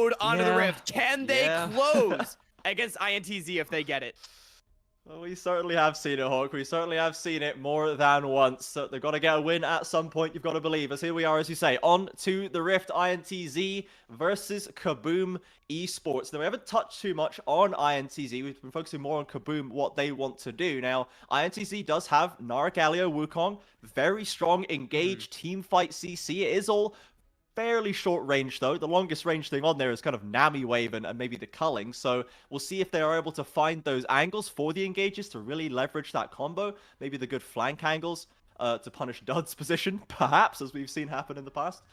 explode onto the Rift. Can they Yeah. close against INTZ if they get it? Well, we certainly have seen it, Hawk. We certainly have seen it more than once. So they've got to get a win at some point. You've got to believe us. Here we are, as you say, on to the Rift. INTZ versus Kabum Esports. Now, we haven't touched too much on INTZ. We've been focusing more on Kabum, what they want to do. Now, INTZ does have Nara, Galio, Wukong. Very strong, engaged team fight CC. It is all fairly short range, though. The longest range thing on there is kind of Nami Wave and maybe the culling. So we'll see if they are able to find those angles for the engages to really leverage that combo. Maybe the good flank angles to punish Dud's position, perhaps, as we've seen happen in the past.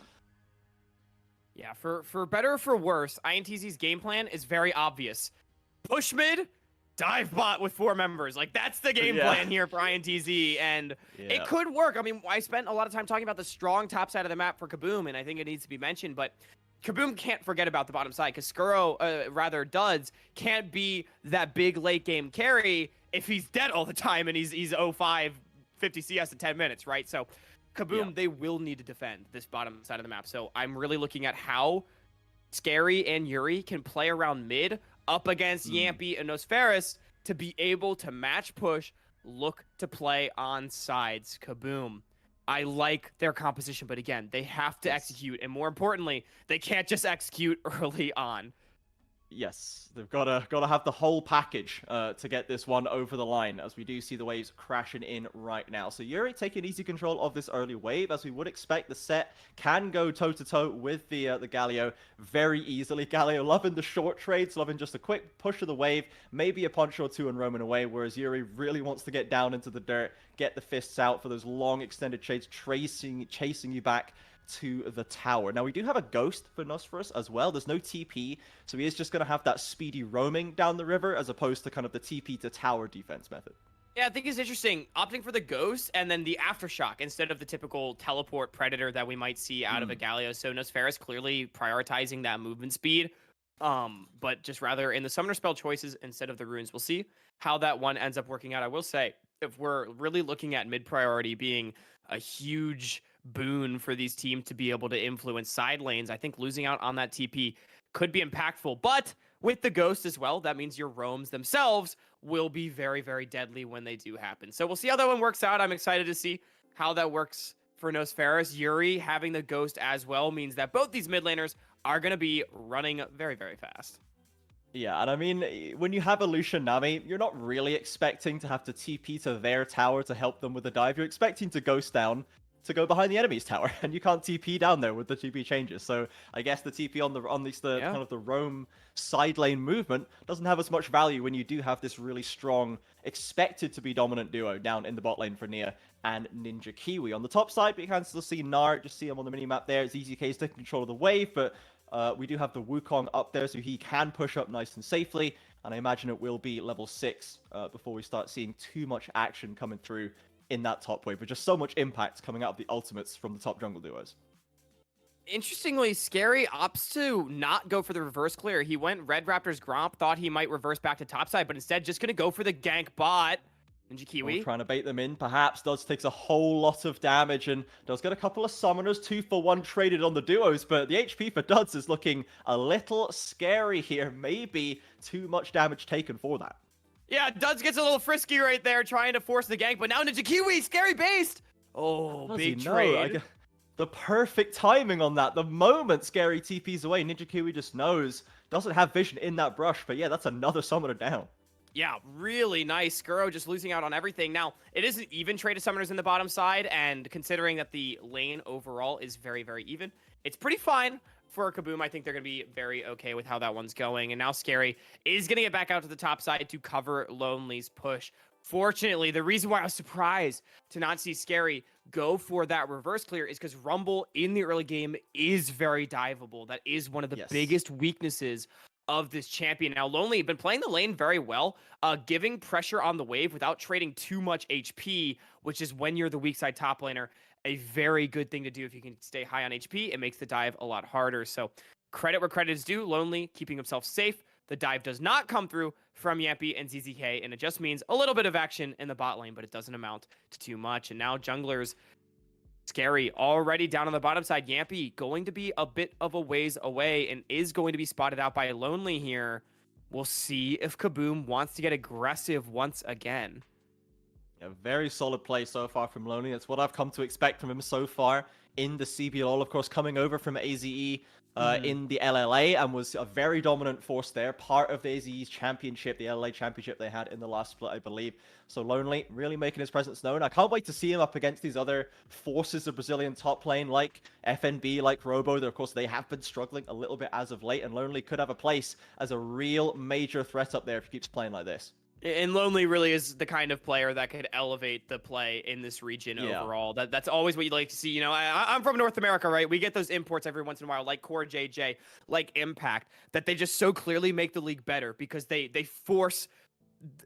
Yeah, for better or for worse, INTZ's game plan is very obvious. Push mid, dive bot with 4 members. Like, that's the game plan here for INTZ, and it could work. I mean, I spent a lot of time talking about the strong top side of the map for Kabum, and I think it needs to be mentioned, but Kabum can't forget about the bottom side, because rather Duds, can't be that big late game carry if he's dead all the time and he's 0-5, 50 CS in 10 minutes, right? So Kabum, they will need to defend this bottom side of the map. So I'm really looking at how Scary and Yuri can play around mid up against Yampy and Nosferis to be able to match push, look to play on sides. Kabum, I like their composition, but again, they have to execute, and more importantly, they can't just execute early on. Yes, they've got to have the whole package to get this one over the line, as we do see the waves crashing in right now. So Yuri taking easy control of this early wave, as we would expect. The set can go toe-to-toe with the Galio very easily. Galio loving the short trades, loving just a quick push of the wave, maybe a punch or two and roaming away, whereas Yuri really wants to get down into the dirt, get the fists out for those long extended trades, chasing you back to the tower. Now, we do have a ghost for Nosferis as well. There's no TP, so he is just going to have that speedy roaming down the river as opposed to kind of the TP to tower defense method. Yeah, I think it's interesting, opting for the ghost and then the aftershock instead of the typical teleport predator that we might see out of a Galio. So Nosferis clearly prioritizing that movement speed, but just rather in the summoner spell choices instead of the runes. We'll see how that one ends up working out. I will say, if we're really looking at mid priority being a huge boon for these teams to be able to influence side lanes, I think losing out on that TP could be impactful. But with the ghost as well, that means your roams themselves will be very, very deadly when they do happen. So we'll see how that one works out. I'm excited to see how that works for Nosferis. Yuri having the ghost as well means that both these mid laners are going to be running very, very fast. Yeah, and I mean, when you have a Lucian Nami, you're not really expecting to have to TP to their tower to help them with the dive. You're expecting to ghost down to go behind the enemy's tower, and you can't TP down there with the TP changes. So I guess the TP on the kind of the roam side lane movement doesn't have as much value when you do have this really strong, expected to be dominant duo down in the bot lane for Nia and Ninja Kiwi. On the top side, but you can still see Nart, just see him on the minimap there. It's EZK's taking control of the wave, but we do have the Wukong up there, so he can push up nice and safely, and I imagine it will be level 6 before we start seeing too much action coming through in that top wave, with just so much impact coming out of the ultimates from the top jungle duos. Interestingly, Scary opts to not go for the reverse clear. He went Red Raptor's Gromp, thought he might reverse back to topside, but instead just going to go for the gank bot. Ninja Kiwi trying to bait them in, perhaps. Does takes a whole lot of damage and does get a couple of summoners, 2-for-1 traded on the duos, but the HP for Duds is looking a little scary here. Maybe too much damage taken for that. Yeah, Duds gets a little frisky right there, trying to force the gank, but now Ninja Kiwi, Scary based. Oh, big trade. The perfect timing on that. The moment Scary TP's away, Ninja Kiwi just knows. Doesn't have vision in that brush, but yeah, that's another summoner down. Yeah, really nice. Skuro just losing out on everything. Now, it is an even trade of summoners in the bottom side, and considering that the lane overall is very, very even, it's pretty fine for Kabum. I think they're going to be very okay with how that one's going. And now Scary is going to get back out to the top side to cover Lonely's push. Fortunately, the reason why I was surprised to not see Scary go for that reverse clear is because Rumble in the early game is very diveable. That is one of the biggest weaknesses of this champion. Now, Lonely been playing the lane very well, giving pressure on the wave without trading too much HP, which is when you're the weak side top laner, a very good thing to do if you can stay high on HP. It makes the dive a lot harder. So credit where credit is due. Lonely keeping himself safe. The dive does not come through from Yampy and ZZK, and it just means a little bit of action in the bot lane, but it doesn't amount to too much. And now junglers Scary already down on the bottom side. Yampy going to be a bit of a ways away and is going to be spotted out by Lonely here. We'll see if Kabum wants to get aggressive once again. A very solid play so far from Lonely. That's what I've come to expect from him so far in the CBLOL. Of course, coming over from AZE in the LLA and was a very dominant force there. Part of the AZE's championship, the LLA championship they had in the last split, I believe. So Lonely really making his presence known. I can't wait to see him up against these other forces of Brazilian top lane like FNB, like Robo. Of course, they have been struggling a little bit as of late, and Lonely could have a place as a real major threat up there if he keeps playing like this. And Lonely really is the kind of player that could elevate the play in this region overall. That's always what you'd like to see. You know, I'm from North America, right? We get those imports every once in a while, like Core JJ, like Impact, that they just so clearly make the league better because they force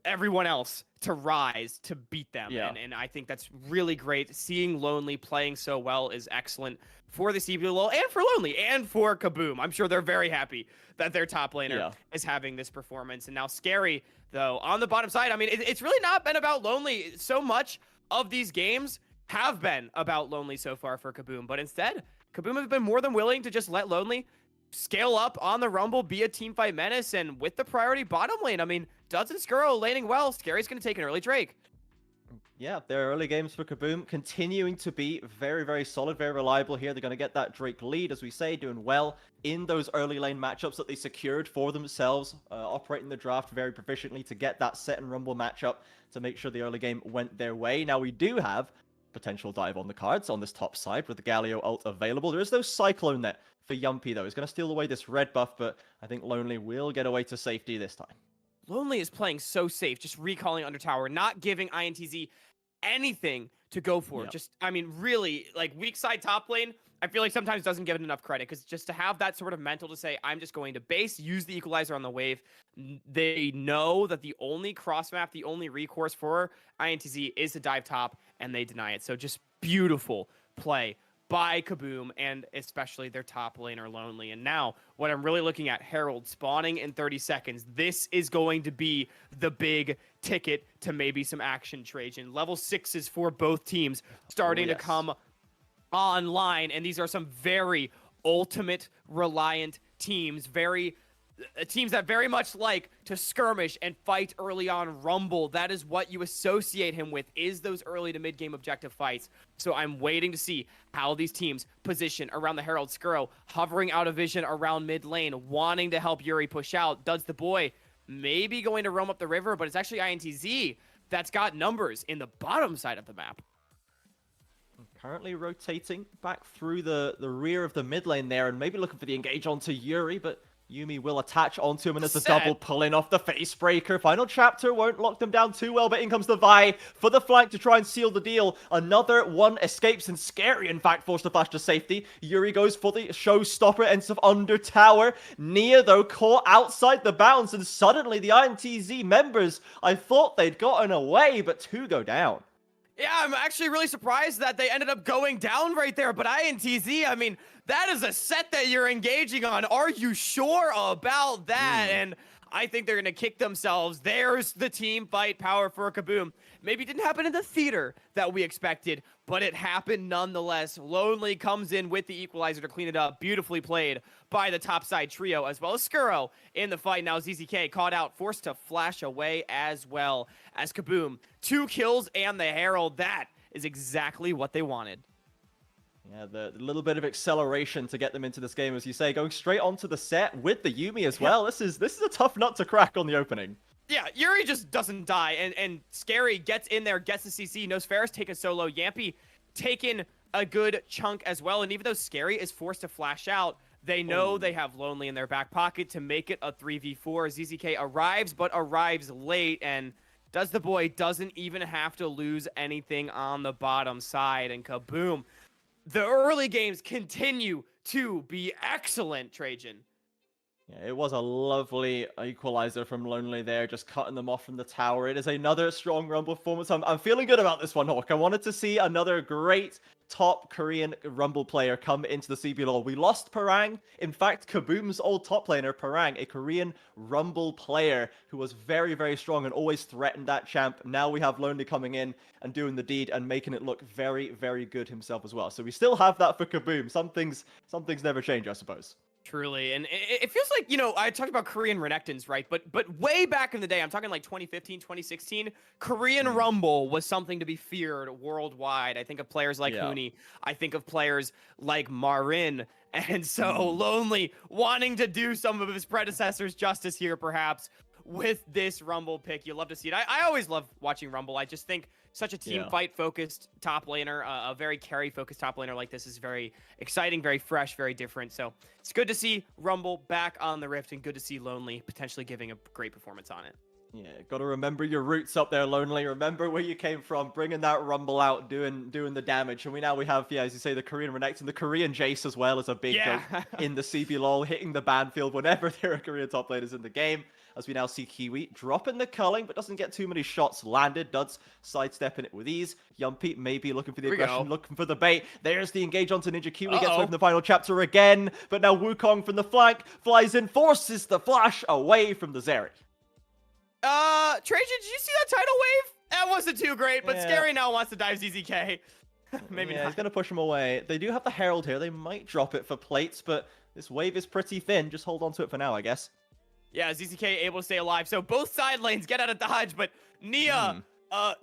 everyone else to rise to beat them. And I think that's really great. Seeing Lonely playing so well is excellent for the CBLOL and for Lonely and for Kabum. I'm sure they're very happy that their top laner is having this performance. And now Scary, though, on the bottom side, I mean, it's really not been about Lonely. So much of these games have been about Lonely so far for Kabum, but instead, Kabum has been more than willing to just let Lonely scale up on the Rumble, be a teamfight menace, and with the priority bottom lane, I mean, Duds and Skuro laning well. Scary's going to take an early Drake. Yeah, their early games for Kabum continuing to be very, very solid, very reliable here. They're going to get that Drake lead, as we say, doing well in those early lane matchups that they secured for themselves, operating the draft very proficiently to get that set and Rumble matchup to make sure the early game went their way. Now, we do have potential dive on the cards on this top side with the Galio ult available. There is no Cyclone there for Yumpy, though. He's going to steal away this red buff, but I think Lonely will get away to safety this time. Lonely is playing so safe, just recalling under tower, not giving INTZ anything to go for. Just, I mean, really, like, weak side top lane, I feel like sometimes doesn't give it enough credit, because just to have that sort of mental to say, I'm just going to base, use the equalizer on the wave, they know that the only cross map, the only recourse for INTZ is to dive top, and they deny it. So just beautiful play by Kabum, and especially their top laner Lonely. And now, what I'm really looking at, Herald spawning in 30 seconds. This is going to be the big ticket to maybe some action, Trajan. Level 6s for both teams starting to come online, and these are some very ultimate reliant teams, teams that very much like to skirmish and fight early on Rumble. That is what you associate him with, is those early to mid game objective fights. So I'm waiting to see how these teams position around the Herald. Skuro hovering out of vision around mid lane, wanting to help Yuri push out. Duds the boy maybe going to roam up the river, but it's actually INTZ that's got numbers in the bottom side of the map. Currently rotating back through the rear of the mid lane there, and maybe looking for the engage onto Yuri, but Yuumi will attach onto him, and there's a double pulling off the face breaker. Final chapter won't lock them down too well, but in comes the Vi for the flank to try and seal the deal. Another one escapes, and Scary, in fact, forced to flash to safety. Yuri goes for the showstopper, ends up under tower. Nia, though, caught outside the bounds, and suddenly the INTZ members, I thought they'd gotten away, but two go down. Yeah, I'm actually really surprised that they ended up going down right there, but INTZ, I mean, that is a set that you're engaging on. Are you sure about that? And I think they're going to kick themselves. There's the team fight power for Kabum. Maybe it didn't happen in the theater that we expected, but it happened nonetheless. Lonely comes in with the equalizer to clean it up. Beautifully played by the topside trio, as well as Skuro in the fight. Now ZZK caught out, forced to flash away as well as Kabum. 2 kills and the Herald. That is exactly what they wanted. Yeah, the little bit of acceleration to get them into this game, as you say, going straight onto the set with the Yuumi as well. This is a tough nut to crack on the opening. Yeah, Yuri just doesn't die, and Scary gets in there, gets the CC, knows Ferris take a solo, Yampy taking a good chunk as well, and even though Scary is forced to flash out, they know they have Lonely in their back pocket to make it a 3v4. ZZK arrives, but arrives late, and Does the boy doesn't even have to lose anything on the bottom side, and Kabum. The early games continue to be excellent, Trajan. Yeah, it was a lovely equalizer from Lonely there, just cutting them off from the tower. It is another strong Rumble performance. I'm feeling good about this one, Hawk. I wanted to see another great top Korean Rumble player come into the CBLOL. We lost Parang. In fact, Kaboom's old top laner, Parang, a Korean Rumble player who was very, very strong and always threatened that champ. Now we have Lonely coming in and doing the deed and making it look very, very good himself as well. So we still have that for Kaboom. Some things never change, I suppose. Truly, and it feels like, you know, I talked about Korean Renekton's, right? But way back in the day, I'm talking like 2015, 2016, Korean Rumble was something to be feared worldwide. I think of players like Huni. I think of players like Marin. And so Lonely wanting to do some of his predecessors justice here, perhaps, with this Rumble pick. You love to see it. I always love watching Rumble. I just think such a team fight focused top laner, a very carry focused top laner like this is very exciting, very fresh, very different. So it's good to see Rumble back on the Rift and good to see Lonely potentially giving a great performance on it. Yeah, got to remember your roots up there, Lonely. Remember where you came from, bringing that Rumble out, doing the damage. And we have, as you say, the Korean Renekton, the Korean Jace as well as a big joke in the CBLOL, hitting the ban field whenever there are Korean top laners in the game. As we now see Kiwi dropping the culling, but doesn't get too many shots landed. Duds sidestepping it with ease. Yumpy maybe looking for the aggression, looking for the bait. There's the engage onto Ninja Kiwi, gets away from the final chapter again. But now Wukong from the flank flies in, forces the flash away from the Zeri. Trajan, did you see that tidal wave? That wasn't too great, but Scary now wants to dive ZZK. Maybe not. He's going to push him away. They do have the Herald here. They might drop it for plates, but this wave is pretty thin. Just hold on to it for now, I guess. Yeah, ZZK able to stay alive. So both side lanes get out of dodge, but Nia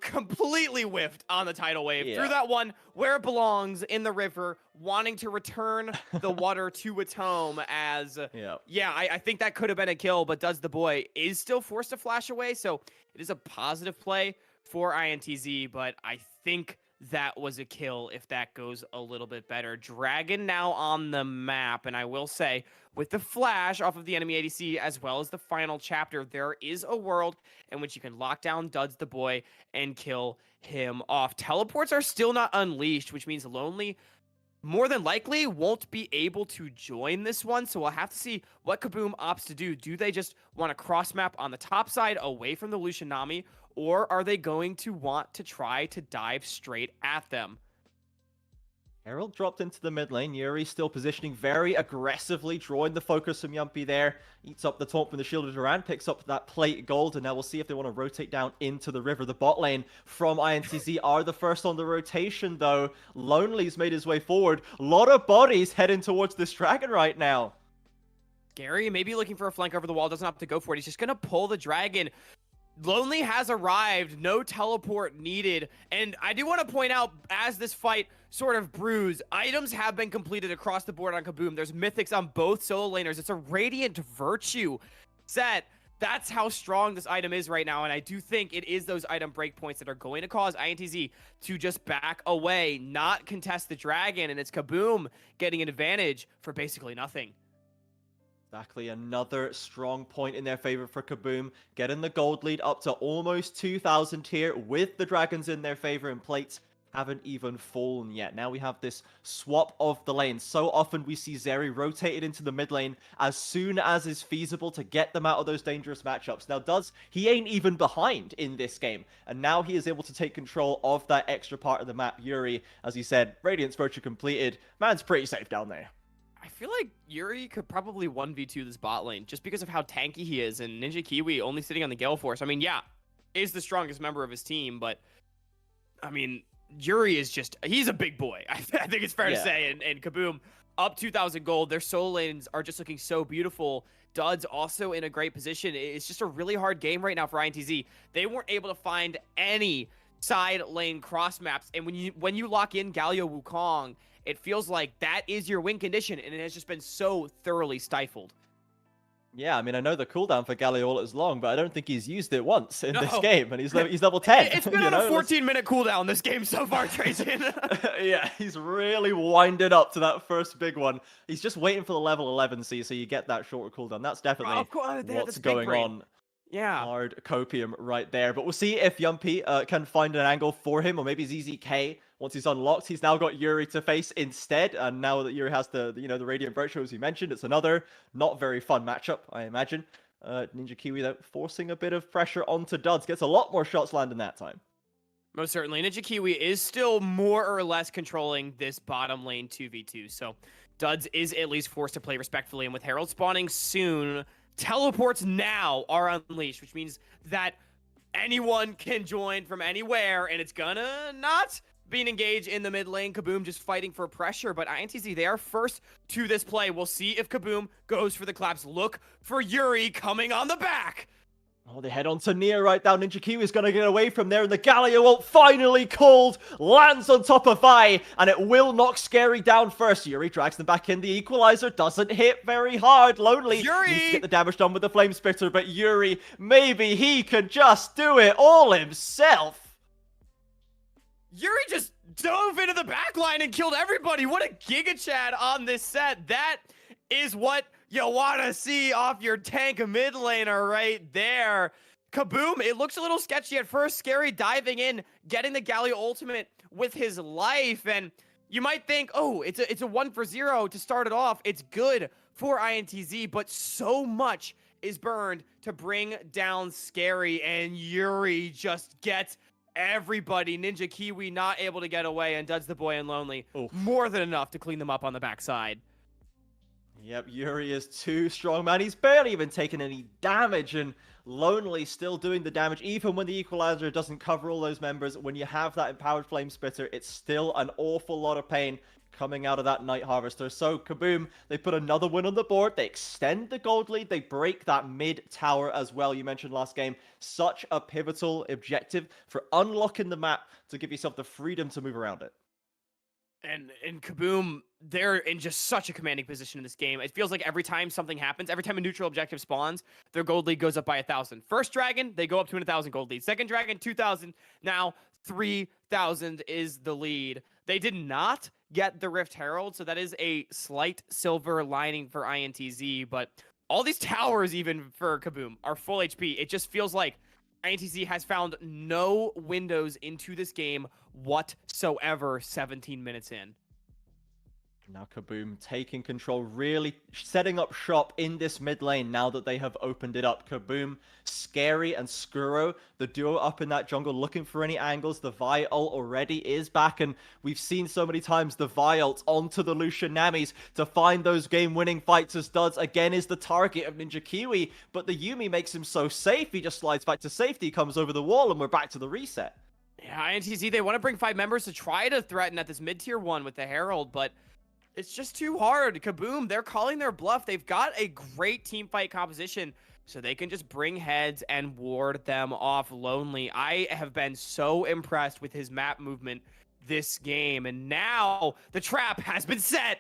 completely whiffed on the tidal wave. Threw that one where it belongs, in the river, wanting to return the water to its home as, I think that could have been a kill, but Does the Boy is still forced to flash away, so it is a positive play for INTZ, but I think that was a kill if that goes a little bit better. Dragon now on the map, and I will say, with the flash off of the enemy ADC, as well as the final chapter, there is a world in which you can lock down Duds the Boy and kill him off. Teleports are still not unleashed, which means Lonely more than likely won't be able to join this one, so we'll have to see what Kabum opts to do. Do they just want to cross map on the top side away from the Lucian Nami, or are they going to want to try to dive straight at them? Herald dropped into the mid lane. Yuri still positioning very aggressively, drawing the focus from Yumpy there. Eats up the taunt from the Shield of Duran, picks up that plate gold, and now we'll see if they want to rotate down into the river. The bot lane from INTZ are the first on the rotation, though. Lonely's made his way forward. A lot of bodies heading towards this dragon right now. Gary maybe looking for a flank over the wall, doesn't have to go for it. He's just going to pull the dragon. Lonely has arrived, no teleport needed, and I do want to point out, as this fight sort of brews, items have been completed across the board on Kabum. There's mythics on both solo laners. It's a Radiant Virtue set. That's how strong this item is right now, and I do think it is those item breakpoints that are going to cause INTZ to just back away, not contest the dragon, and it's Kabum getting an advantage for basically nothing. Exactly, another strong point in their favor for Kabum, getting the gold lead up to almost 2,000 here with the dragons in their favor, and plates haven't even fallen yet. Now we have this swap of the lanes. So often we see Zeri rotated into the mid lane as soon as is feasible to get them out of those dangerous matchups. Now he ain't even behind in this game, and now he is able to take control of that extra part of the map. Yuri, as you said, Radiance Virtue completed. Man's pretty safe down there. I feel like Yuri could probably 1v2 this bot lane just because of how tanky he is, and Ninja Kiwi only sitting on the Gale Force. I mean, yeah, is the strongest member of his team, but I mean, Yuri is just, he's a big boy. I think it's fair to say, and Kabum up 2,000 gold. Their solo lanes are just looking so beautiful. Duds also in a great position. It's just a really hard game right now for INTZ. They weren't able to find any side lane cross maps, and when you lock in Galio Wukong, it feels like that is your win condition, and it has just been so thoroughly stifled. Yeah, I mean, I know the cooldown for Galio is long, but I don't think he's used it once in this game, and he's level 10. It's been on a 14-minute cooldown this game so far, Trajan. Yeah, he's really winded up to that first big one. He's just waiting for the level 11 C, so you get that shorter cooldown. That's definitely what's going on. Yeah. Hard copium right there. But we'll see if Yumpy can find an angle for him, or maybe ZZK Once he's unlocked, he's now got Yuri to face instead. And now that Yuri has the Radiant Virtue, as you mentioned, it's another not very fun matchup, I imagine. Ninja Kiwi, though, forcing a bit of pressure onto Duds. Gets a lot more shots landing that time. Most certainly. Ninja Kiwi is still more or less controlling this bottom lane 2v2. So Duds is at least forced to play respectfully. And with Herald spawning soon, teleports now are unleashed, which means that anyone can join from anywhere, and it's gonna not being engaged in the mid lane. Kabum just fighting for pressure, but INTZ, they are first to this play. We'll see if Kabum goes for the claps. Look for Yuri coming on the back. Oh, they head on to Nia right now. Ninja Kiwi is going to get away from there, and the Galio ult finally called, lands on top of Vi, and it will knock Scary down first. Yuri drags them back in. The equalizer doesn't hit very hard. Lonely Yuri needs to get the damage done with the Flame Spitter, but Yuri, maybe he can just do it all himself. Yuri just dove into the backline and killed everybody. What a Giga Chad on this set. That is what you want to see off your tank mid laner right there. Kabum, it looks a little sketchy at first. Scary diving in, getting the Galio ultimate with his life. And you might think, oh, it's a 1-for-0 to start it off. It's good for INTZ, but so much is burned to bring down Scary. And Yuri just gets everybody. Ninja Kiwi not able to get away, and Duds the Boy and Lonely more than enough to clean them up on the backside. Yep, Yuri is too strong, man. He's barely even taken any damage, and Lonely still doing the damage, even when the equalizer doesn't cover all those members. When you have that empowered Flame Spitter, it's still an awful lot of pain coming out of that Night Harvester. So Kabum, they put another win on the board. They extend the gold lead. They break that mid tower as well. You mentioned last game, such a pivotal objective for unlocking the map to give yourself the freedom to move around it. And Kabum, they're in just such a commanding position in this game. It feels like every time something happens, every time a neutral objective spawns, their gold lead goes up by 1,000. First dragon, they go up to 1,000 gold lead. Second dragon, 2,000. Now 3,000 is the lead. They did not get the Rift Herald, so that is a slight silver lining for INTZ. But all these towers, even for Kabum, are full HP. It just feels like INTZ has found no windows into this game whatsoever 17 minutes in. Now Kabum taking control, really setting up shop in this mid lane now that they have opened it up. Kabum, Scary, and Skuro, the duo up in that jungle looking for any angles. The Vi ult already is back, and we've seen so many times the Vi ult onto the Lucian Namis to find those game-winning fights, as Duds again is the target of Ninja Kiwi, but the Yuumi makes him so safe, he just slides back to safety, comes over the wall, and we're back to the reset. Yeah, INTZ, they want to bring 5 members to try to threaten at this mid-tier 1 with the Herald, but it's just too hard. Kabum, they're calling their bluff. They've got a great team fight composition, so they can just bring heads and ward them off. Lonely, I have been so impressed with his map movement this game, and now the trap has been set.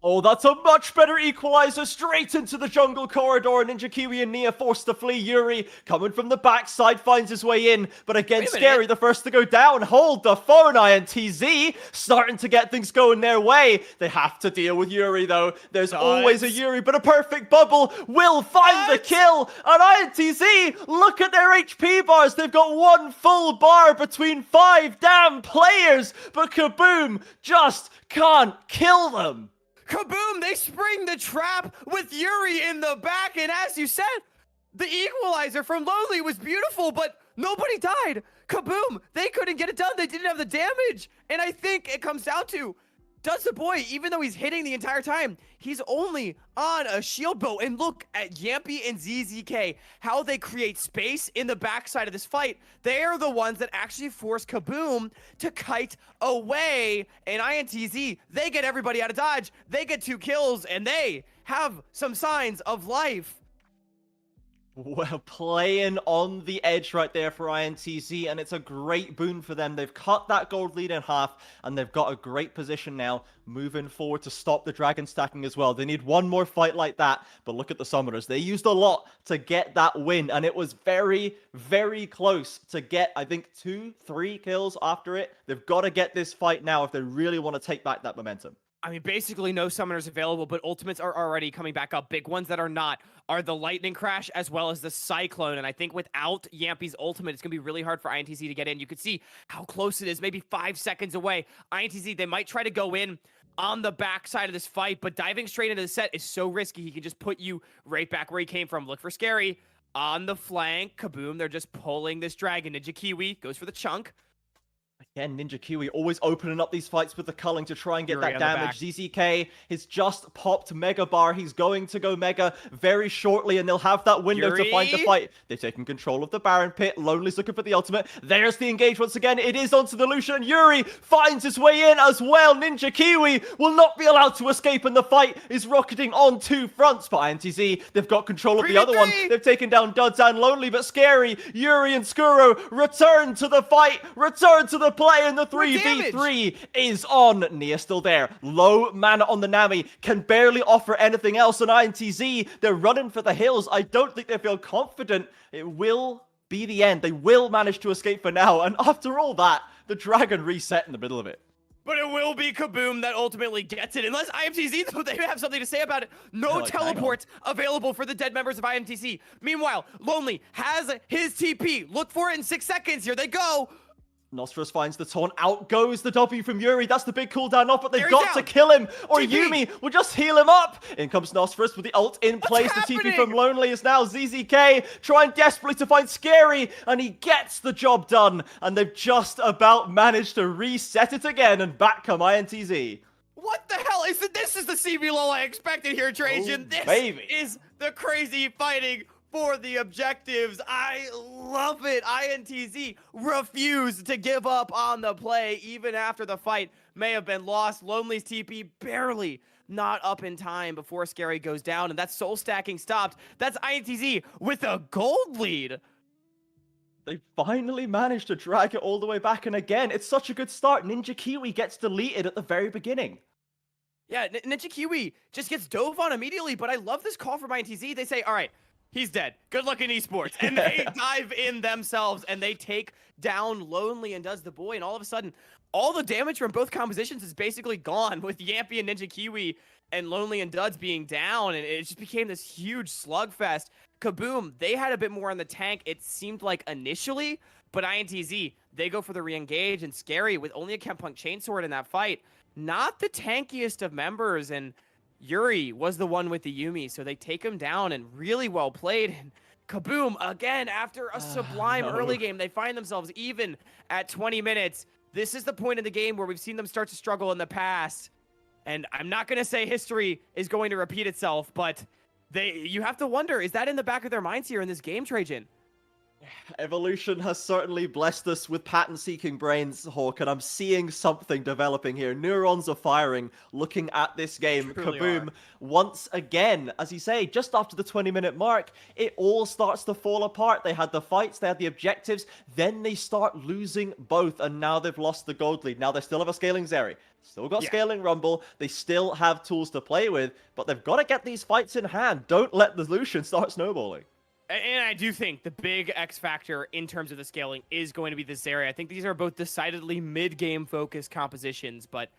Oh, that's a much better equalizer straight into the jungle corridor. Ninja Kiwi and Nia forced to flee. Yuri coming from the backside finds his way in, but again, Scary the first to go down. Hold the phone, INTZ starting to get things going their way. They have to deal with Yuri though. There's always a Yuri, but a perfect bubble will find the kill. And INTZ, look at their HP bars. They've got 1 full bar between 5 damn players, but Kabum just can't kill them. Kabum, they spring the trap with Yuri in the back, and as you said, the equalizer from Lonely was beautiful, but nobody died. Kabum, they couldn't get it done. They didn't have the damage, and I think it comes down to, does the boy, even though he's hitting the entire time, he's only on a shield bow. And look at Yampy and ZZK, how they create space in the backside of this fight. They are the ones that actually force Kabum to kite away. And INTZ, they get everybody out of dodge. They get 2 kills, and they have some signs of life. Well, playing on the edge right there for INTZ, and it's a great boon for them. They've cut that gold lead in half, and they've got a great position now moving forward to stop the dragon stacking as well. They need one more fight like that, but look at the summoners. They used a lot to get that win, and it was very, very close to get, I think, 2-3 kills after it. They've got to get this fight now if they really want to take back that momentum. I mean, basically no summoners available, but ultimates are already coming back up. Big ones that are not are the Lightning Crash as well as the Cyclone. And I think without Yampy's ultimate, it's going to be really hard for INTZ to get in. You can see how close it is, maybe 5 seconds away. INTZ, they might try to go in on the backside of this fight, but diving straight into the set is so risky. He can just put you right back where he came from. Look for Scary on the flank. Kabum, they're just pulling this dragon. Ninja Kiwi goes for the chunk. Again, Ninja Kiwi always opening up these fights with the culling to try and get Yuri that on the damage. ZZK has just popped Mega Bar. He's going to go Mega very shortly, and they'll have that window to find the Yuri? fight. They've taken control of the Baron Pit. Lonely's looking for the ultimate. There's the engage once again. It is onto the Lucian. Yuri finds his way in as well. Ninja Kiwi will not be allowed to escape, and the fight is rocketing on 2 fronts. But INTZ, they've got control of the other one. They've taken down Duds and Lonely, but Scary, Yuri, and Skuro return to the fight, return to the play, and the 3v3 is on. Nia still there. Low mana on the Nami. Can barely offer anything else on INTZ. They're running for the hills. I don't think they feel confident it will be the end. They will manage to escape for now. And after all that, the dragon reset in the middle of it. But it will be Kabum that ultimately gets it. Unless IMTZ, though, they have something to say about it. No like, teleports available for the dead members of IMTZ. Meanwhile, Lonely has his TP. Look for it in 6 seconds. Here they go. Nostros finds the taunt. Out goes the W from Yuri. That's the big cooldown off, but they've There got he's to down. kill him, or TP. Yumi will just heal him up. In comes Nostros with the ult in place. The TP from Lonely is now ZZK trying desperately to find Scary, and he gets the job done. And they've just about managed to reset it again, and back come INTZ. What the hell is it? This is the CBLOL I expected here, Trajan. Oh, this baby. is the crazy fighting for the objectives. I love it. INTZ refused to give up on the play even after the fight may have been lost. Lonely's TP barely not up in time before Scary goes down, and that soul stacking stopped. That's INTZ with a gold lead. They finally managed to drag it all the way back, and again, it's such a good start. Ninja Kiwi gets deleted at the very beginning. Yeah, Ninja Kiwi just gets dove on immediately, but I love this call from INTZ. They say, all right, he's dead. Good luck in esports. And they dive in themselves, and they take down Lonely and Does the Boy, and all of a sudden, all the damage from both compositions is basically gone with Yampy and Ninja Kiwi and Lonely and Duds being down, and it just became this huge slugfest. Kabum, they had a bit more on the tank, it seemed like initially, but INTZ, they go for the re-engage, and Scary, with only a Chempunk Chainsword in that fight, not the tankiest of members, and Yuri was the one with the Yumi, so they take him down, and really well played. And Kabum, again, after a sublime early game, they find themselves even at 20 minutes. This is the point in the game where we've seen them start to struggle in the past. And I'm not going to say history is going to repeat itself, but you have to wonder, is that in the back of their minds here in this game, Trajan? Evolution has certainly blessed us with pattern-seeking brains, Hawk, and I'm seeing something developing here. Neurons are firing, looking at this game. Kabum, once again, as you say, just after the 20-minute mark, it all starts to fall apart. They had the fights, they had the objectives, then they start losing both, and now they've lost the gold lead. Now they still have a scaling Zeri, still got scaling Rumble, they still have tools to play with, but they've got to get these fights in hand. Don't let the Lucian start snowballing. And I do think the big X factor in terms of the scaling is going to be this area. I think these are both decidedly mid-game focused compositions, but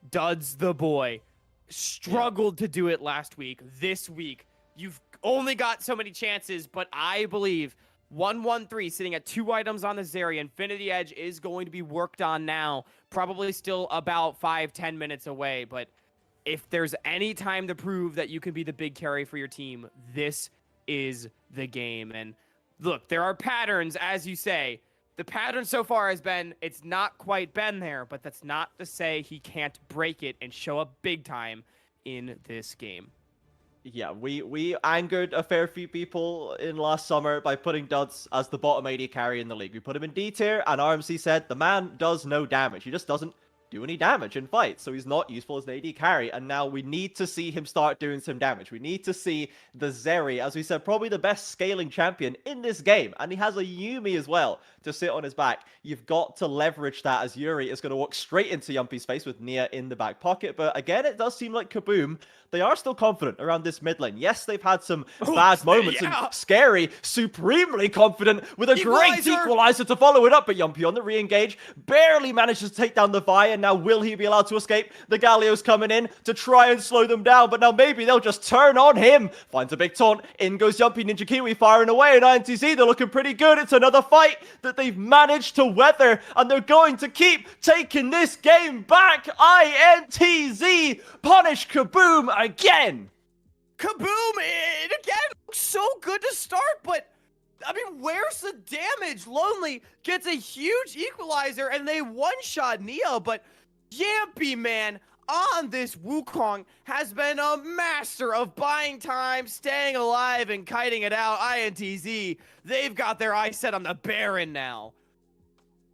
Duds the Boy struggled to do it last week. This week, you've only got so many chances, but I believe 1-1-3 sitting at 2 items on the Zeri. Infinity Edge is going to be worked on now, probably still about 5-10 minutes away, but if there's any time to prove that you can be the big carry for your team, this is the game. And look, there are patterns, as you say. The pattern so far has been, it's not quite been there, but that's not to say he can't break it and show up big time in this game. Yeah, we angered a fair few people in last summer by putting Duds as the bottom AD carry in the league. We put him in D tier, and RMC said the man does no damage. He just doesn't do any damage in fights, so he's not useful as an AD carry, and now we need to see him start doing some damage. We need to see the Zeri, as we said, probably the best scaling champion in this game, and he has a Yumi as well to sit on his back. You've got to leverage that, as Yuri is going to walk straight into Yumpy's face with Nia in the back pocket, but again, it does seem like Kabum, they are still confident around this mid lane. Yes, they've had some bad moments, and Scary, supremely confident with a great equalizer to follow it up, but Yumpy on the re-engage, barely manages to take down the Vi, and Now, will he be allowed to escape? The Galio's coming in to try and slow them down, but now maybe they'll just turn on him. Finds a big taunt. In goes Jumpy Ninja Kiwi firing away, and INTZ, they're looking pretty good. It's another fight that they've managed to weather, and they're going to keep taking this game back. INTZ punish Kabum again. Kabum, it again looks so good to start, but I mean, where's the damage? Lonely gets a huge equalizer, and they one-shot Neo, but Yampy, man, on this Wukong has been a master of buying time, staying alive, and kiting it out. INTZ, they've got their eyes set on the Baron now.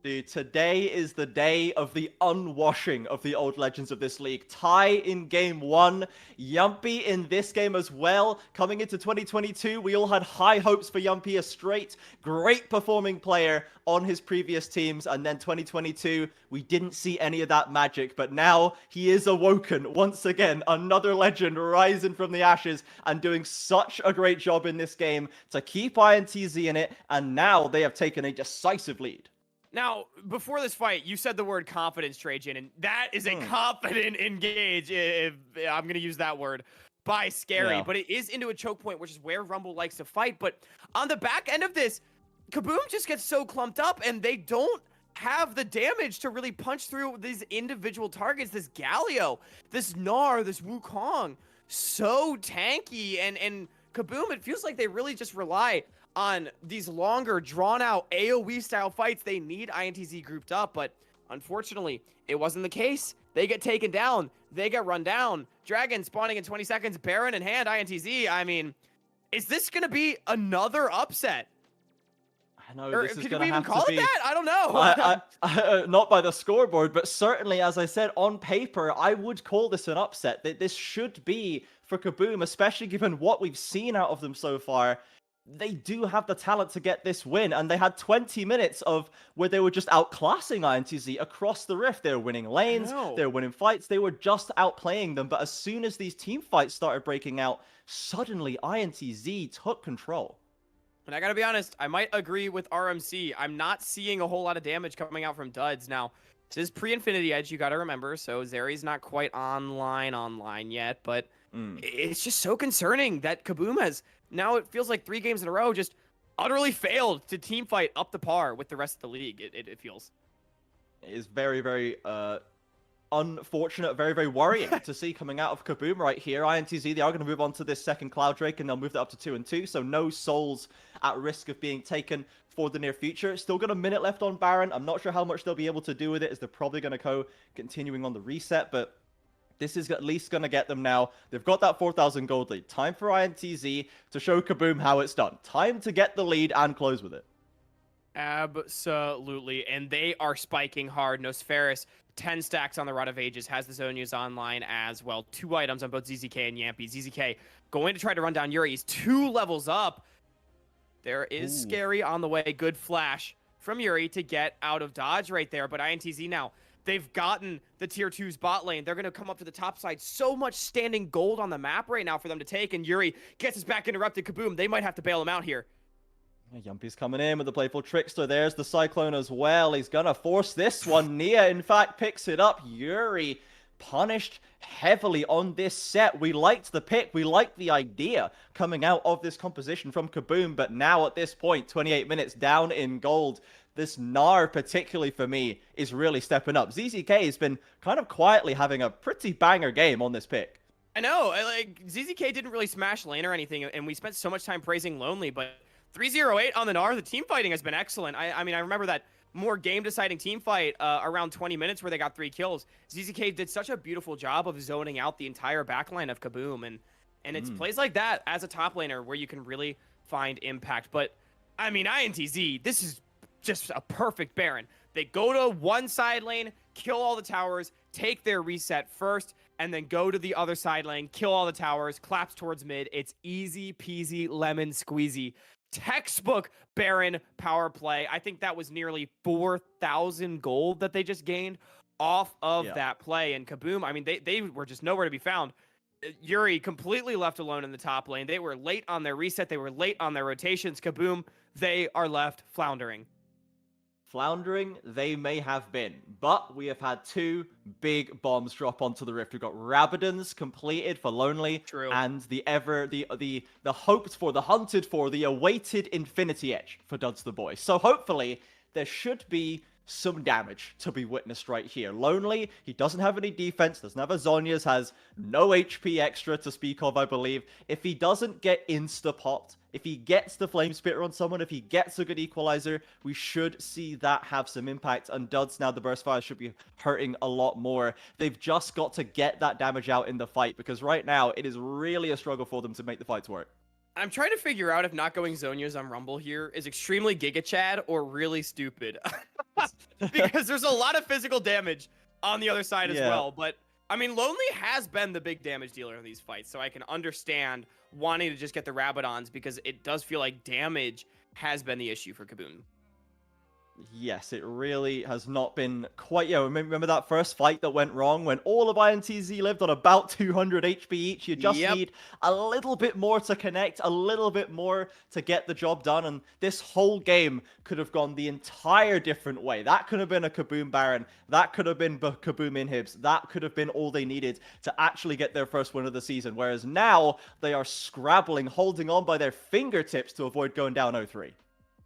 Dude, today is the day of the unwashing of the old legends of this league. Tai in game 1, Yumpy in this game as well. Coming into 2022, we all had high hopes for Yumpy, a straight, great performing player on his previous teams. And then 2022, we didn't see any of that magic. But now he is awoken once again. Another legend rising from the ashes and doing such a great job in this game to keep INTZ in it. And now they have taken a decisive lead. Now, before this fight, you said the word confidence, Trajan, and that is a confident engage, if I'm going to use that word, by Scary. Yeah. But it is into a choke point, which is where Rumble likes to fight. But on the back end of this, Kabum just gets so clumped up, and they don't have the damage to really punch through these individual targets. This Galio, this Gnar, this Wukong, so tanky. And Kabum, it feels like they really just rely on these longer, drawn-out AoE-style fights. They need INTZ grouped up, but unfortunately, it wasn't the case. They get taken down. They get run down. Dragon spawning in 20 seconds. Baron in hand, INTZ. I mean, is this going to be another upset? I know, or this is could going we to even have call to it be... that? I don't know. Not by the scoreboard, but certainly, as I said, on paper, I would call this an upset. That this should be for Kabum, especially given what we've seen out of them so far. They do have the talent to get this win, and they had 20 minutes of where they were just outclassing INTZ across the rift. They were winning lanes, they were winning fights, they were just outplaying them. But as soon as these team fights started breaking out, suddenly INTZ took control. And I gotta be honest, I might agree with RMC. I'm not seeing a whole lot of damage coming out from Duds. Now, this is pre-Infinity Edge, you gotta remember, so Zeri's not quite online yet, but it's just so concerning that Kabum has... Now it feels like 3 games in a row just utterly failed to team fight up to par with the rest of the league, it feels. It is very, very unfortunate, very, very worrying to see coming out of Kabum right here. INTZ, they are going to move on to this second Cloud Drake, and they'll move that up to 2-2, so no souls at risk of being taken for the near future. Still got a minute left on Baron. I'm not sure how much they'll be able to do with it, as they're probably going to go continuing on the reset, but this is at least going to get them now. They've got that 4,000 gold lead. Time for INTZ to show Kabum how it's done. Time to get the lead and close with it. Absolutely. And they are spiking hard. Nosferis, 10 stacks on the Rod of Ages, has the Zonias online as well. 2 items on both ZZK and Yampy. ZZK going to try to run down Yuri. He's 2 levels up. There is Scary on the way. Good flash from Yuri to get out of dodge right there. But INTZ now, they've gotten the tier 2's bot lane. They're going to come up to the top side. So much standing gold on the map right now for them to take. And Yuri gets his back interrupted. Kabum, they might have to bail him out here. Yeah, Yumpy's coming in with the playful trickster. There's the Cyclone as well. He's going to force this one. Nia, in fact, picks it up. Yuri punished heavily on this set. We liked the pick. We liked the idea coming out of this composition from Kabum. But now at this point, 28 minutes down in gold, this Gnar, particularly for me, is really stepping up. ZZK has been kind of quietly having a pretty banger game on this pick. I know. Like, ZZK didn't really smash lane or anything, and we spent so much time praising Lonely, but 308 on the Gnar, the team fighting has been excellent. I mean, I remember that more game-deciding team fight around 20 minutes where they got 3 kills. ZZK did such a beautiful job of zoning out the entire backline of Kabum, and it's plays like that as a top laner where you can really find impact. But, I mean, INTZ, this is just a perfect Baron. They go to one side lane, kill all the towers, take their reset first, and then go to the other side lane, kill all the towers, collapse towards mid. It's easy peasy lemon squeezy. Textbook Baron power play. I think that was nearly 4,000 gold that they just gained off of that play. And Kabum, I mean, they were just nowhere to be found. Yuri completely left alone in the top lane. They were late on their reset. They were late on their rotations. Kabum, they are left floundering. Floundering, they may have been, but we have had two big bombs drop onto the Rift. We've got Rabadon's completed for Lonely, True. and the hoped for, the hunted for, the awaited Infinity Edge for Duds the Boy. So hopefully there should be some damage to be witnessed right here. Lonely, he doesn't have any defense, doesn't have a Zhonya's, has no HP extra to speak of, I believe. If he doesn't get insta-popped, if he gets the Flame Spitter on someone, if he gets a good equalizer, we should see that have some impact. And Duds, now the Burst Fire should be hurting a lot more. They've just got to get that damage out in the fight, because right now it is really a struggle for them to make the fights work. I'm trying to figure out if not going Zhonya's on Rumble here is extremely Giga Chad or really stupid. Because there's a lot of physical damage on the other side as well. But, I mean, Lonely has been the big damage dealer in these fights, so I can understand wanting to just get the Rabadons, because it does feel like damage has been the issue for Kabum. Yes, it really has not been quite... Yeah, remember that first fight that went wrong when all of INTZ lived on about 200 HP each? You just need a little bit more to connect, a little bit more to get the job done, and this whole game could have gone the entire different way. That could have been a Kabum Baron, that could have been Kabum Inhibs, that could have been all they needed to actually get their first win of the season, whereas now they are scrabbling, holding on by their fingertips to avoid going down 0-3.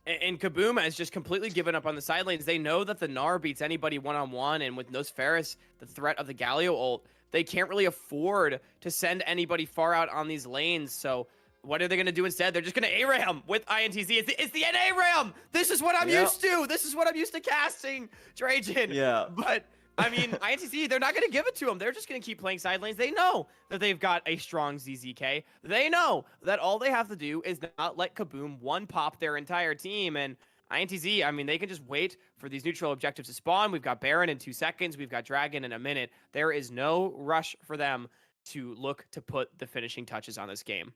And Kabum has just completely given up on the side lanes. They know that the Gnar beats anybody one-on-one, and with Nosferis, the threat of the Galio ult, they can't really afford to send anybody far out on these lanes. So what are they going to do instead? They're just going to A-Ram with INTZ. It's the NA-Ram! This is what I'm used to! This is what I'm used to casting, Trajan! Yeah. But... I mean, INTZ, they're not going to give it to them. They're just going to keep playing side lanes. They know that they've got a strong ZZK. They know that all they have to do is not let Kabum one-pop their entire team. And INTZ, I mean, they can just wait for these neutral objectives to spawn. We've got Baron in 2 seconds. We've got Dragon in a minute. There is no rush for them to look to put the finishing touches on this game.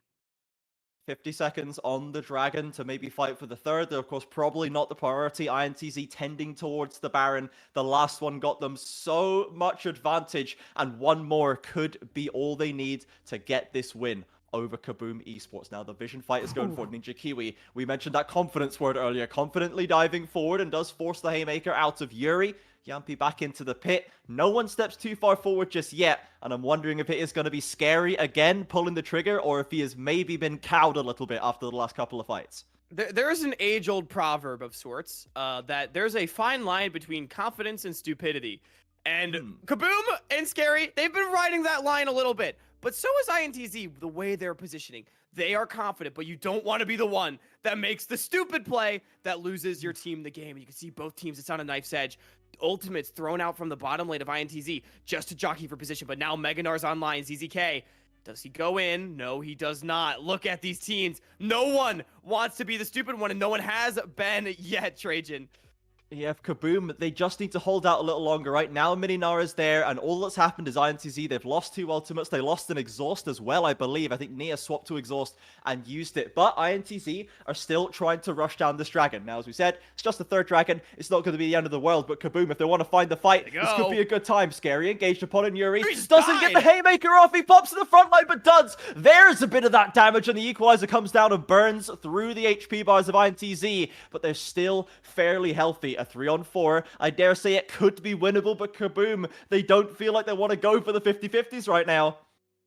50 seconds on the Dragon to maybe fight for the third. They're, of course, probably not the priority. INTZ tending towards the Baron. The last one got them so much advantage, and one more could be all they need to get this win over Kabum Esports. Now, the Vision fight is going for Ninja Kiwi. We mentioned that confidence word earlier. Confidently diving forward and does force the Haymaker out of Yuri. Yampy back into the pit. No one steps too far forward just yet, and I'm wondering if it is going to be Scary again pulling the trigger, or if he has maybe been cowed a little bit after the last couple of fights. There's an age-old proverb of sorts that there's a fine line between confidence and stupidity. And Kabum and Scary, they've been riding that line a little bit. But so is INTZ, the way they're positioning. They are confident, but you don't want to be the one that makes the stupid play that loses your team the game. And you can see both teams, it's on a knife's edge. Ultimates thrown out from the bottom lane of INTZ just to jockey for position. But now Meganar's online, ZZK. Does he go in? No, he does not. Look at these teams. No one wants to be the stupid one, and no one has been yet, Trajan. Yeah, Kabum, they just need to hold out a little longer. Right now, Mininara's there, and all that's happened is INTZ, they've lost 2 ultimates. They lost an exhaust as well, I believe. I think Nia swapped to exhaust and used it. But INTZ are still trying to rush down this dragon. Now, as we said, it's just the 3rd dragon. It's not going to be the end of the world, but Kabum, if they want to find the fight, this could be a good time. Scary engaged upon it, Yuri doesn't get the Haymaker off. He pops to the front line, but Duds, there's a bit of that damage, and the Equalizer comes down and burns through the HP bars of INTZ, but they're still fairly healthy. A 3-on-4. I dare say it could be winnable, but Kabum, they don't feel like they want to go for the 50-50s right now.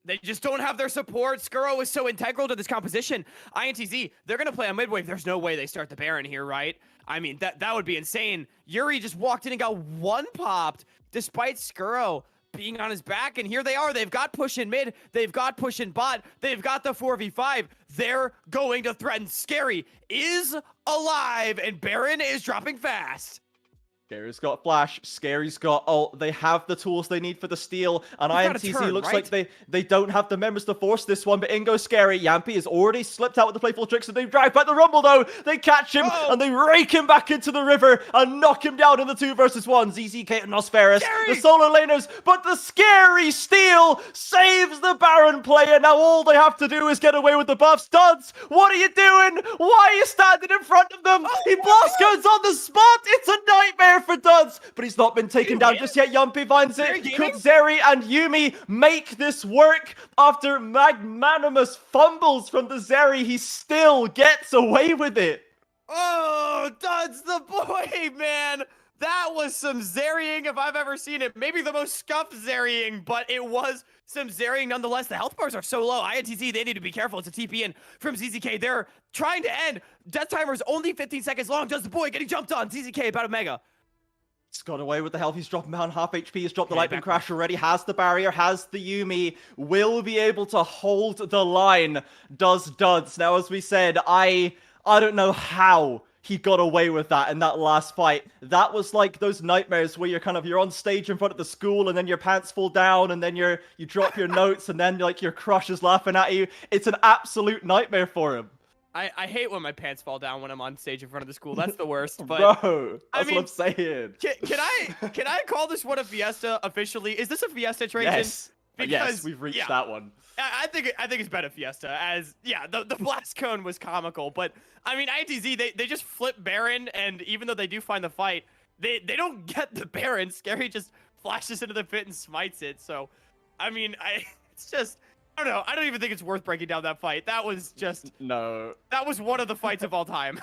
They just don't have their support. Skuro is so integral to this composition. INTZ, they're going to play on mid-wave. There's no way they start the Baron here, right? I mean, that would be insane. Yuri just walked in and got one-popped, despite Skuro being on his back, and here they are. They've got push in mid. They've got push in bot. They've got the 4v5. They're going to threaten. Scary is alive, and Baron is dropping fast. Scary's got flash, Scary's got ult, they have the tools they need for the steal, and INTZ looks like they don't have the members to force this one, but in goes Scary. Yampy has already slipped out with the playful tricks, and they drag back the Rumble though. They catch him, and they rake him back into the river, and knock him down in the 2 versus 1. ZZK and Nosferis, the solo laners, but the Scary steal saves the Baron player. Now all they have to do is get away with the buffs. Duds, what are you doing? Why are you standing in front of them? He blast goes on the spot. It's a nightmare for Duds, but he's not been taken down just yet. Yumpy finds it. Could Zeri and Yumi make this work? After magnanimous fumbles from the Zeri, he still gets away with it. Oh, Duds the boy, man. That was some Zarying if I've ever seen it. Maybe the most scuffed Zarying, but it was some Zarying nonetheless. The health bars are so low. INTZ, they need to be careful. It's a TP in from ZZK. They're trying to end. Death timer is only 15 seconds long. Does the boy getting jumped on? ZZK about a mega. He's got away with the health. He's dropping down half HP. He's dropped the lightning crash already. Has the barrier. Has the Yuumi. Will be able to hold the line. Does Duds. Now, as we said, I don't know how he got away with that in that last fight. That was like those nightmares where you're on stage in front of the school and then your pants fall down and then you drop your notes and then like your crush is laughing at you. It's an absolute nightmare for him. I hate when my pants fall down when I'm on stage in front of the school. That's the worst. But Bro, that's what I'm saying. Can I call this one a fiesta officially? Is this a fiesta, Trajan? Yes. Because, yes, we've reached that one. I think it's been a fiesta. As the blast cone was comical, but I mean INTZ they just flip Baron, and even though they do find the fight, they don't get the Baron. Scary just flashes into the pit and smites it. So, I mean it's just. I don't know. I don't even think it's worth breaking down that fight. That was just... No. That was one of the fights of all time.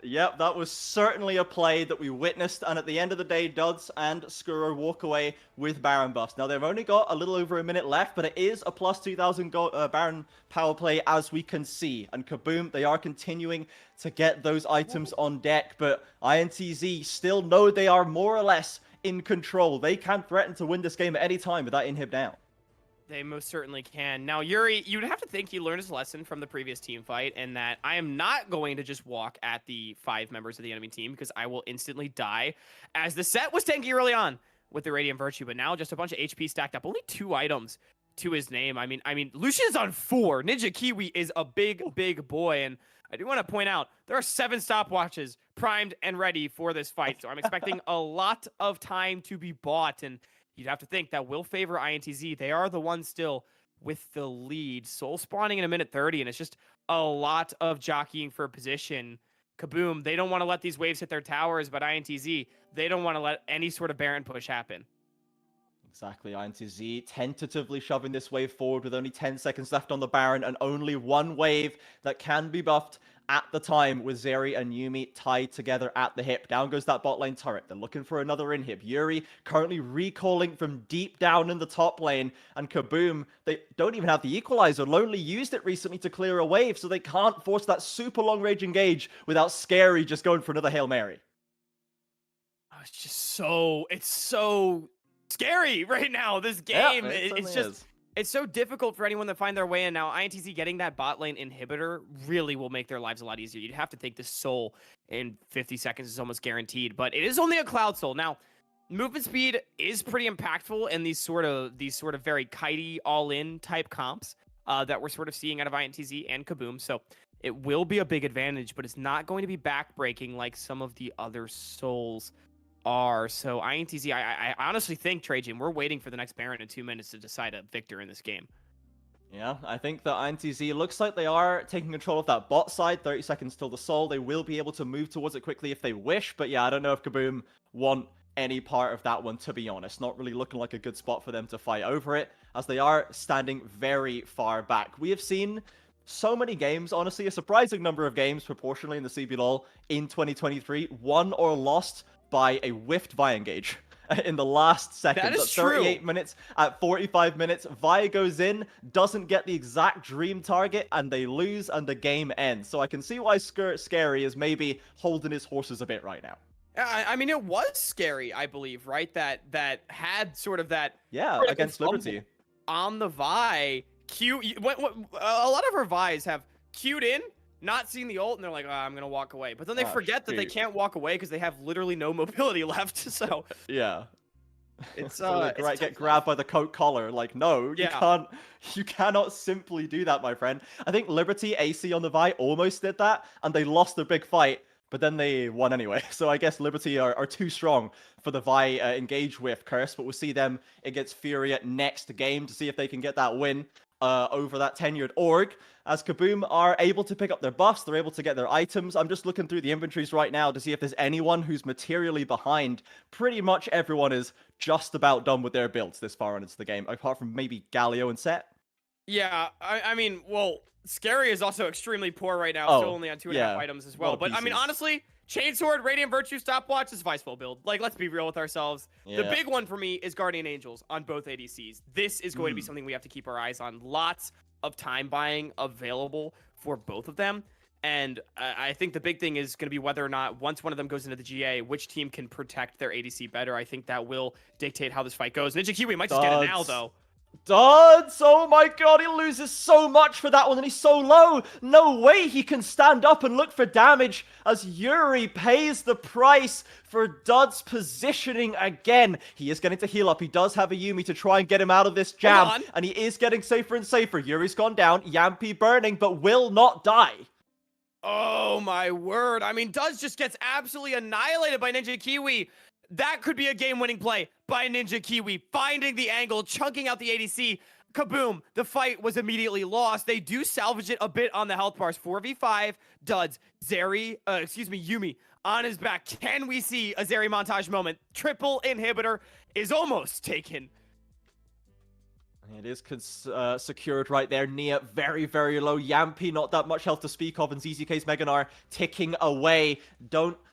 Yep, that was certainly a play that we witnessed, and at the end of the day, Duds and Skuro walk away with Baron buffs. Now, they've only got a little over a minute left, but it is a plus 2,000 Baron power play, as we can see. And Kabum, they are continuing to get those items on deck, but INTZ still know they are more or less in control. They can threaten to win this game at any time with that inhib down. They most certainly can. Now, Yuri, you'd have to think he learned his lesson from the previous team fight, and that I am not going to just walk at the 5 members of the enemy team because I will instantly die, as the set was tanky early on with the Radiant Virtue, but now just a bunch of HP stacked up. Only 2 items to his name. I mean, Lucian's on 4. Ninja Kiwi is a big boy, and I do want to point out there are 7 stopwatches primed and ready for this fight, so I'm expecting a lot of time to be bought, and you'd have to think that will favor INTZ. They are the ones still with the lead. Soul spawning in a minute 30, and it's just a lot of jockeying for position. Kabum, they don't want to let these waves hit their towers, but INTZ, they don't want to let any sort of Baron push happen. Exactly, INTZ tentatively shoving this wave forward with only 10 seconds left on the Baron and only one wave that can be buffed at the time with Zeri and Yuumi tied together at the hip. Down goes that bot lane turret. They're looking for another inhib. Yuri currently recalling from deep down in the top lane, and Kabum, they don't even have the equalizer. Lonely used it recently to clear a wave, so they can't force that super long range engage without Scary just going for another Hail Mary. Oh, it's so scary right now. This game, Yeah, it's so difficult for anyone to find their way in. Now, INTZ getting that bot lane inhibitor really will make their lives a lot easier. You'd have to think the soul in 50 seconds is almost guaranteed, but it is only a cloud soul. Now, movement speed is pretty impactful in these sort of very kitey all-in type comps that we're sort of seeing out of INTZ and Kabum. So it will be a big advantage, but it's not going to be backbreaking like some of the other souls are. So INTZ, I honestly think, Trajan, we're waiting for the next Baron in 2 minutes to decide a victor in this game. Yeah, I think that INTZ looks like they are taking control of that bot side. 30 seconds till the soul. They will be able to move towards it quickly if they wish. But yeah, I don't know if Kabum want any part of that one, to be honest. Not really looking like a good spot for them to fight over it, as they are standing very far back. We have seen so many games, honestly, a surprising number of games proportionally in the CBLOL in 2023, won or lost by a whiffed Vi engage in the last seconds. That is at 38 minutes, at 45 minutes, Vi goes in, doesn't get the exact dream target, and they lose, and the game ends. So I can see why Scary is maybe holding his horses a bit right now. I mean, it was Scary, I believe, right? That had sort of that... Yeah, against Liberty. On the Vi, a lot of her Vi's have queued in, not seeing the ult, and they're like, oh, I'm going to walk away. But then they forget that they can't walk away because they have literally no mobility left, so... Yeah. It's, so they get grabbed by the coat collar. Like, no, you cannot simply do that, my friend. I think Liberty AC on the Vi almost did that, and they lost their big fight, but then they won anyway. So I guess Liberty are too strong for the Vi engage with Curse, but we'll see them against Furia next game to see if they can get that win over that tenured org. As Kabum are able to pick up their buffs, they're able to get their items. I'm just looking through the inventories right now to see if there's anyone who's materially behind. Pretty much everyone is just about done with their builds this far on into the game, apart from maybe Galio and Set. Yeah, I mean, well, Scary is also extremely poor right now, still Oh, only on 2.5 yeah. items as A lot well. of But I mean, pieces. honestly, Chainsword, Radiant Virtue, Stopwatch is Vice full build. Like, let's be real with ourselves. The Yeah. big one for me is Guardian Angels on both ADCs. This is going to be something we have to keep our eyes on. Lots of time buying available for both of them. And I think the big thing is going to be whether or not, once one of them goes into the GA, which team can protect their ADC better. I think that will dictate how this fight goes. Ninja Kiwi might just get it now, Duds. though. Duds! Oh my god, he loses so much for that one and he's so low! No way he can stand up and look for damage as Yuri pays the price for Duds positioning again. He is getting to heal up. He does have a Yumi to try and get him out of this jam. And he is getting safer and safer. Yuri's gone down. Yampi burning, but will not die. Oh my word. I mean, Duds just gets absolutely annihilated by Ninja Kiwi. That could be a game-winning play by Ninja Kiwi, finding the angle, chunking out the ADC. Kaboom, the fight was immediately lost. They do salvage it a bit on the health bars. 4v5, Duds, Yumi on his back. Can we see a Zeri montage moment? Triple inhibitor is almost taken. It is secured right there. Nia very, very low. Yampi not that much health to speak of, and ZZK's Meganar ticking away.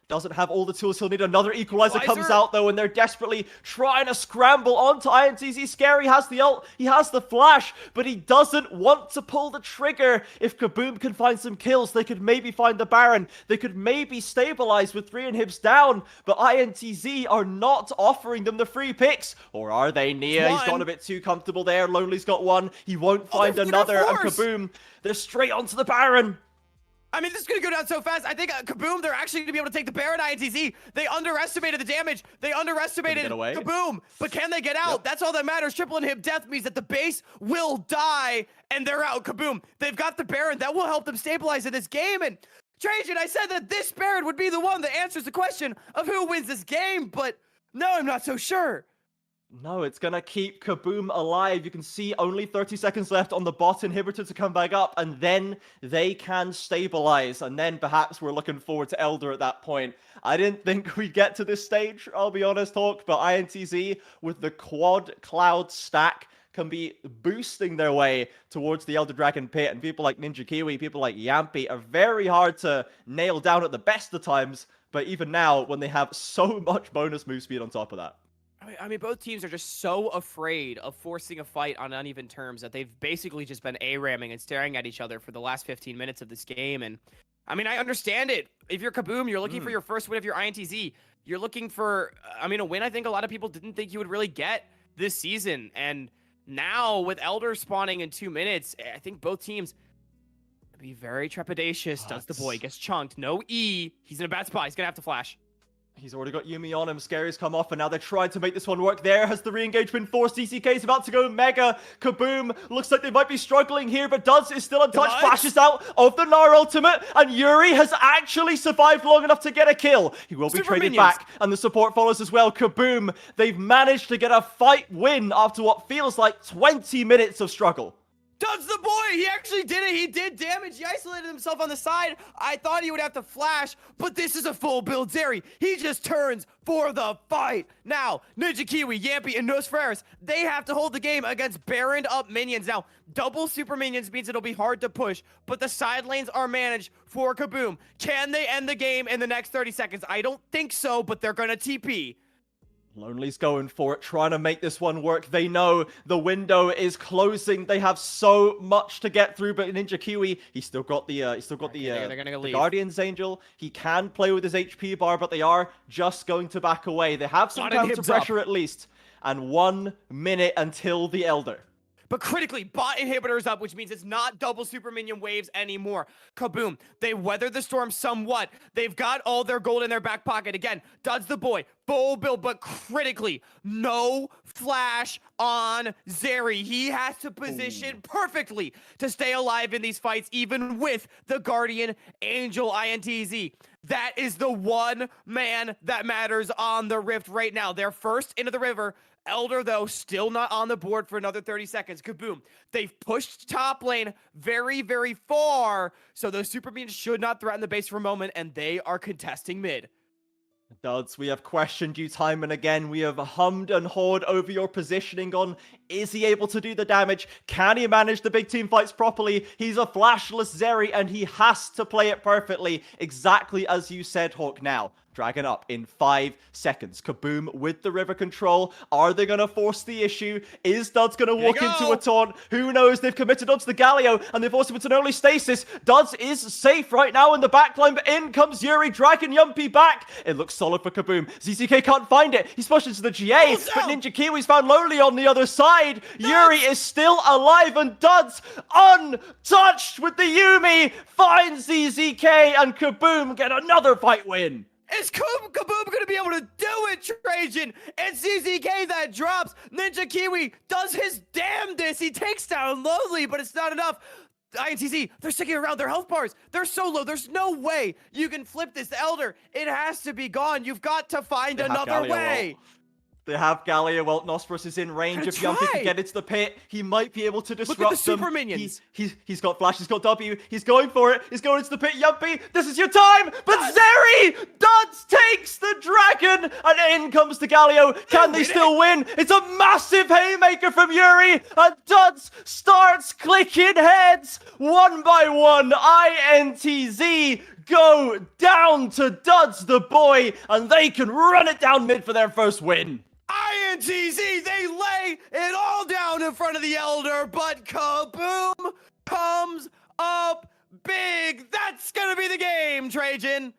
Doesn't have all the tools. He'll need another equalizer comes out though, and they're desperately trying to scramble onto INTZ. Scary has the ult, he has the flash, but he doesn't want to pull the trigger. If Kaboom can find some kills, they could maybe find the Baron. They could maybe stabilize with 3 inhibs down, but INTZ are not offering them the free picks. Or are they? Nia, he's gotten a bit too comfortable there. Lonely's got one. He won't find another, and Kaboom, they're straight onto the Baron. I mean, this is going to go down so fast. I think Kaboom, they're actually going to be able to take the Baron INTZ. They underestimated the damage. They underestimated Kaboom. But can they get out? Yep. That's all that matters. Triple inhib death means that the base will die, and they're out. Kaboom. They've got the Baron. That will help them stabilize in this game. And Trajan, I said that this Baron would be the one that answers the question of who wins this game, but no, I'm not so sure. No, it's gonna keep Kaboom alive. You can see only 30 seconds left on the bot inhibitor to come back up, and then they can stabilize. And then perhaps we're looking forward to Elder at that point. I didn't think we'd get to this stage, I'll be honest, Hawk, but INTZ with the quad cloud stack can be boosting their way towards the Elder Dragon pit, and people like Ninja Kiwi, people like Yampi are very hard to nail down at the best of times, but even now, when they have so much bonus move speed on top of that. I mean, both teams are just so afraid of forcing a fight on uneven terms that they've basically just been A-ramming and staring at each other for the last 15 minutes of this game. And I mean, I understand it. If you're Kaboom, you're looking for your first win of your INTZ. You're looking for, I mean, a win I think a lot of people didn't think you would really get this season. And now with Elder spawning in 2 minutes, I think both teams be very trepidatious. Does the boy gets chunked? No E. He's in a bad spot. He's going to have to flash. He's already got Yumi on him. Scary's come off, and now they're trying to make this one work. There has the re-engage been forced. DCK's about to go mega. Kaboom looks like they might be struggling here, but Duds is still untouched. Flashes out of the Gnar ultimate, and Yuri has actually survived long enough to get a kill. He will be traded back, and the support follows as well. Kaboom, they've managed to get a fight win after what feels like 20 minutes of struggle. Duds the boy! He actually did it! He did damage! He isolated himself on the side! I thought he would have to flash, but this is a full build Zeri. He just turns for the fight! Now, Ninja Kiwi, Yampi, and Nosfereis, they have to hold the game against Baroned up minions. Now, double super minions means it'll be hard to push, but the side lanes are managed for Kaboom. Can they end the game in the next 30 seconds? I don't think so, but they're gonna TP. Lonely's going for it, trying to make this one work. They know the window is closing. They have so much to get through, but Ninja Kiwi, he's still got the Guardian's Angel. He can play with his HP bar, but they are just going to back away. They have some counter pressure at least, and 1 minute until the Elder. But critically, bot inhibitors up, which means it's not double super minion waves anymore. Kaboom. They weathered the storm somewhat. They've got all their gold in their back pocket. Again, Duds the boy, full build, but critically, no flash on Zeri. He has to position perfectly to stay alive in these fights, even with the Guardian Angel INTZ. That is the one man that matters on the Rift right now. They're first into the river. Elder, though, still not on the board for another 30 seconds. Kaboom. They've pushed top lane very, very far, so those super minions should not threaten the base for a moment, and they are contesting mid. Duds, we have questioned you time and again. We have hummed and hawed over your positioning on, is he able to do the damage? Can he manage the big team fights properly? He's a flashless Zeri and he has to play it perfectly, exactly as you said, Hawk. Now, Dragon up in 5 seconds. Kabum with the river control. Are they going to force the issue? Is Duds going to walk into a taunt? Who knows? They've committed onto the Galio, and they've also put an early stasis. Duds is safe right now in the backline, but in comes Yuri, dragging Yumpy back. It looks solid for Kabum. ZZK can't find it. He's pushed into the GA, but Ninja Kiwi's found Lonely on the other side. Yuri is still alive, and Duds, untouched with the Yumi, finds ZZK, and Kabum get another fight win. Is Kabum going to be able to do it, Trajan? It's CZK that drops. Ninja Kiwi does his damnedest. He takes down Lonely, but it's not enough. INTZ, they're sticking around their health bars. They're so low. There's no way you can flip this. The Elder, it has to be gone. You've got to find another way. They have Galio. Well, Nosporus is in range. If Yumpy can get into the pit, he might be able to disrupt Look at the them. super minions. He's got Flash, he's got W, he's going for it. He's going into the pit. Yumpy, this is your time. But Zeri, Duds takes the dragon, and in comes the Galio. Can they still win? It's a massive haymaker from Yuri, and Duds starts clicking heads one by one. INTZ go down to Duds the boy, and they can run it down mid for their first win. INTZ, they lay it all down in front of the Elder, but Kabum comes up big. That's gonna be the game, Trajan.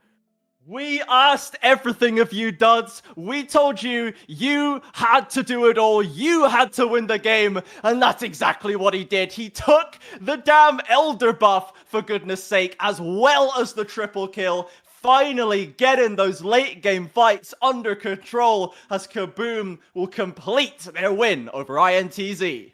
We asked everything of you, Duds. We told you you had to do it all. You had to win the game. And that's exactly what he did. He took the damn Elder buff, for goodness sake, as well as the triple kill. Finally getting those late game fights under control as Kabum will complete their win over INTZ.